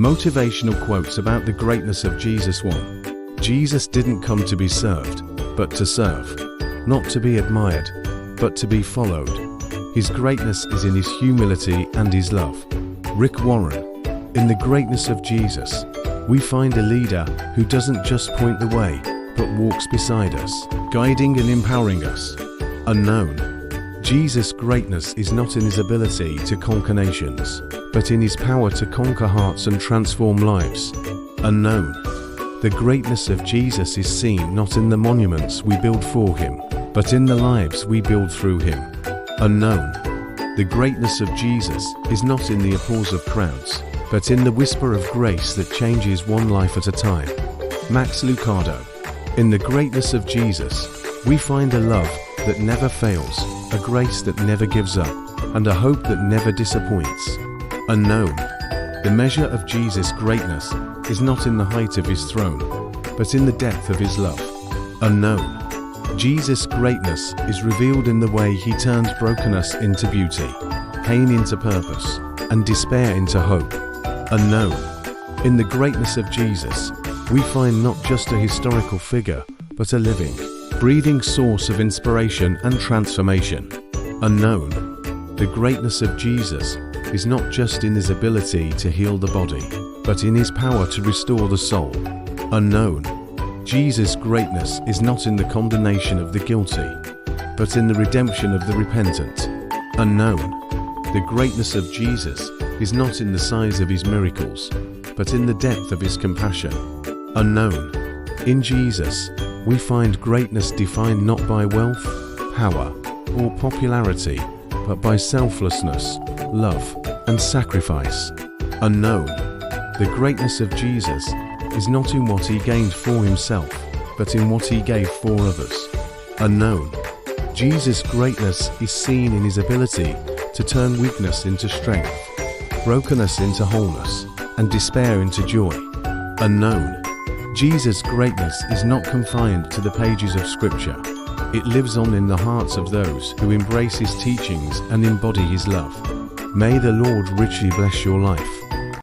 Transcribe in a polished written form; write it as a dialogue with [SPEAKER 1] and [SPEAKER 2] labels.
[SPEAKER 1] Motivational quotes about the greatness of Jesus. 1. Jesus didn't come to be served, but to serve. Not to be admired, but to be followed. His greatness is in his humility and his love. Rick Warren. In the greatness of Jesus, we find a leader who doesn't just point the way, but walks beside us, guiding and empowering us. Unknown. Jesus' greatness is not in his ability to conquer nations, but in his power to conquer hearts and transform lives. Unknown. The greatness of Jesus is seen not in the monuments we build for him, but in the lives we build through him. Unknown. The greatness of Jesus is not in the applause of crowds, but in the whisper of grace that changes one life at a time. Max Lucado. In the greatness of Jesus, we find a love that never fails, a grace that never gives up, and a hope that never disappoints. Unknown. The measure of Jesus' greatness is not in the height of his throne, but in the depth of his love. Unknown. Jesus' greatness is revealed in the way he turns brokenness into beauty, pain into purpose, and despair into hope. Unknown. In the greatness of Jesus, we find not just a historical figure, but a living, breathing source of inspiration and transformation. Unknown. The greatness of Jesus is not just in his ability to heal the body, but in his power to restore the soul. Unknown. Jesus' greatness is not in the condemnation of the guilty, but in the redemption of the repentant. Unknown. The greatness of Jesus is not in the size of his miracles, but in the depth of his compassion. Unknown. In Jesus, we find greatness defined not by wealth, power, or popularity, but by selflessness, love, and sacrifice. Unknown. The greatness of Jesus is not in what he gained for himself, but in what he gave for others. Unknown. Jesus' greatness is seen in his ability to turn weakness into strength, brokenness into wholeness, and despair into joy. Unknown. Jesus' greatness is not confined to the pages of Scripture. It lives on in the hearts of those who embrace his teachings and embody his love. May the Lord richly bless your life.